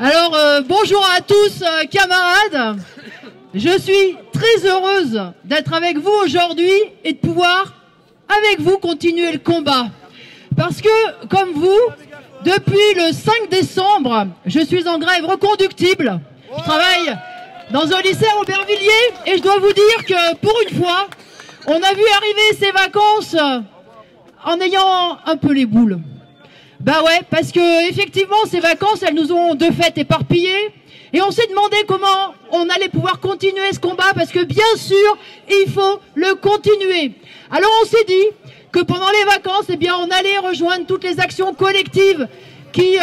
Alors, bonjour à tous, camarades. Je suis très heureuse d'être avec vous aujourd'hui et de pouvoir, avec vous, continuer le combat. Parce que, comme vous, depuis le 5 décembre, je suis en grève reconductible. Je travaille dans un lycée à Aubervilliers et je dois vous dire que, pour une fois, on a vu arriver ces vacances en ayant un peu les boules. Bah ouais, parce que effectivement ces vacances, elles nous ont de fait éparpillés et on s'est demandé comment on allait pouvoir continuer ce combat parce que bien sûr, il faut le continuer. Alors on s'est dit que pendant les vacances, eh bien on allait rejoindre toutes les actions collectives qui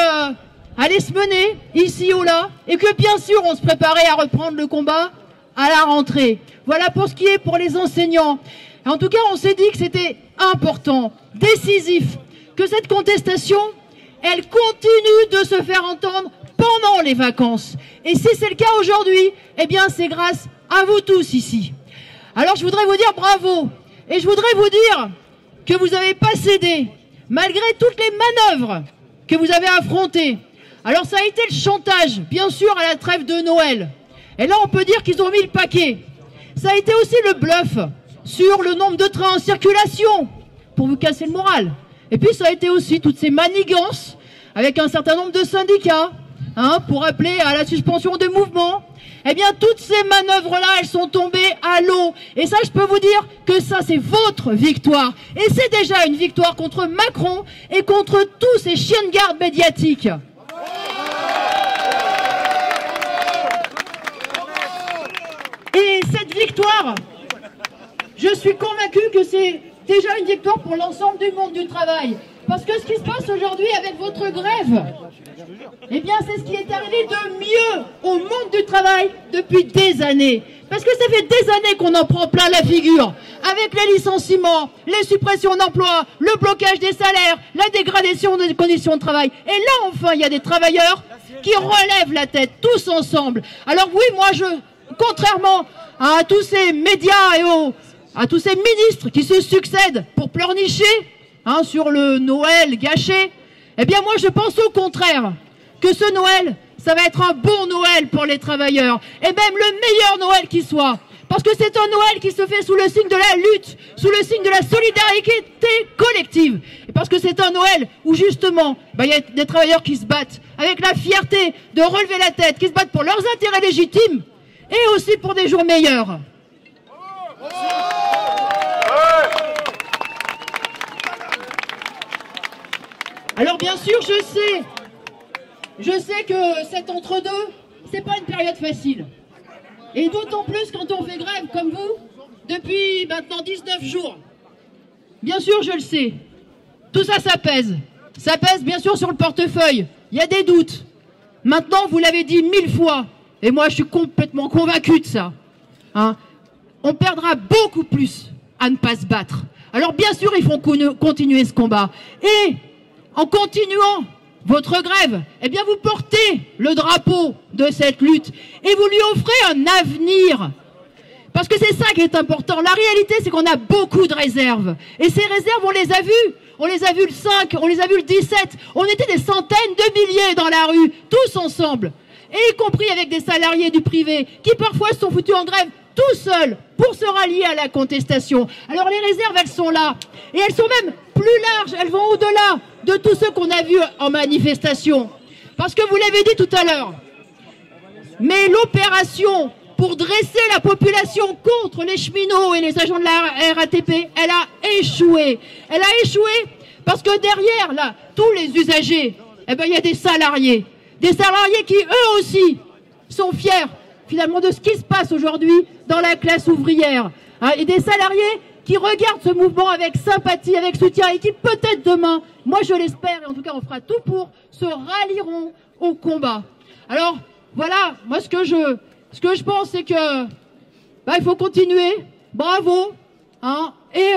allaient se mener ici ou là et que bien sûr on se préparait à reprendre le combat à la rentrée. Voilà pour ce qui est pour les enseignants. Et en tout cas, on s'est dit que c'était important, décisif, que cette contestation, elle continue de se faire entendre pendant les vacances. Et si c'est le cas aujourd'hui, eh bien c'est grâce à vous tous ici. Alors je voudrais vous dire bravo. Et je voudrais vous dire que vous n'avez pas cédé, malgré toutes les manœuvres que vous avez affrontées. Alors ça a été le chantage, bien sûr, à la trêve de Noël. Et là on peut dire qu'ils ont mis le paquet. Ça a été aussi le bluff sur le nombre de trains en circulation, pour vous casser le moral. Et puis ça a été aussi toutes ces manigances avec un certain nombre de syndicats pour appeler à la suspension des mouvements. Eh bien toutes ces manœuvres-là, elles sont tombées à l'eau. Et ça, je peux vous dire que ça, c'est votre victoire. Et c'est déjà une victoire contre Macron et contre tous ces chiens de garde médiatiques. Et cette victoire, je suis convaincue que c'est déjà une victoire pour l'ensemble du monde du travail. Parce que ce qui se passe aujourd'hui avec votre grève, eh bien c'est ce qui est arrivé de mieux au monde du travail depuis des années. Parce que ça fait des années qu'on en prend plein la figure. Avec les licenciements, les suppressions d'emplois, le blocage des salaires, la dégradation des conditions de travail. Et là enfin il y a des travailleurs qui relèvent la tête tous ensemble. Alors oui, moi contrairement à tous ces médias et à tous ces ministres qui se succèdent pour pleurnicher sur le Noël gâché, eh bien moi je pense au contraire que ce Noël, ça va être un bon Noël pour les travailleurs, et même le meilleur Noël qui soit, parce que c'est un Noël qui se fait sous le signe de la lutte, sous le signe de la solidarité collective, et parce que c'est un Noël où justement, il y a des travailleurs qui se battent avec la fierté de relever la tête, qui se battent pour leurs intérêts légitimes, et aussi pour des jours meilleurs. Alors bien sûr, je sais que cet entre-deux, c'est pas une période facile. Et d'autant plus quand on fait grève comme vous, depuis maintenant 19 jours. Bien sûr, je le sais. Tout ça, ça pèse. Ça pèse bien sûr sur le portefeuille. Il y a des doutes. Maintenant, vous l'avez dit 1000 fois. Et moi, je suis complètement convaincu de ça. On perdra beaucoup plus à ne pas se battre. Alors bien sûr, il faut continuer ce combat. Et en continuant votre grève, eh bien vous portez le drapeau de cette lutte et vous lui offrez un avenir. Parce que c'est ça qui est important. La réalité, c'est qu'on a beaucoup de réserves. Et ces réserves, on les a vues. On les a vues le 5, on les a vues le 17. On était des centaines de milliers dans la rue, tous ensemble. Et y compris avec des salariés du privé qui parfois se sont foutus en grève tout seuls pour se rallier à la contestation. Alors les réserves, elles sont là. Et elles sont même plus larges, elles vont au-delà de tous ceux qu'on a vus en manifestation. Parce que vous l'avez dit tout à l'heure, mais l'opération pour dresser la population contre les cheminots et les agents de la RATP, elle a échoué. Elle a échoué parce que derrière, là, tous les usagers, eh ben, il y a des salariés. Des salariés qui, eux aussi, sont fiers finalement de ce qui se passe aujourd'hui dans la classe ouvrière. Et des salariés qui regardent ce mouvement avec sympathie, avec soutien et qui peut-être demain, moi je l'espère, et en tout cas on fera tout pour, se rallieront au combat. Alors voilà, moi ce que je pense c'est que il faut continuer, bravo, et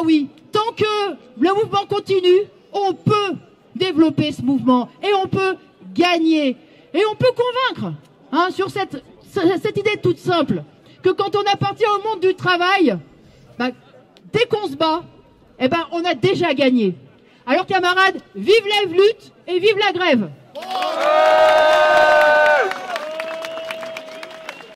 oui, tant que le mouvement continue, on peut développer ce mouvement et on peut gagner et on peut convaincre sur cette idée toute simple que quand on appartient au monde du travail, dès qu'on se bat, on a déjà gagné. Alors camarades, vive la lutte et vive la grève.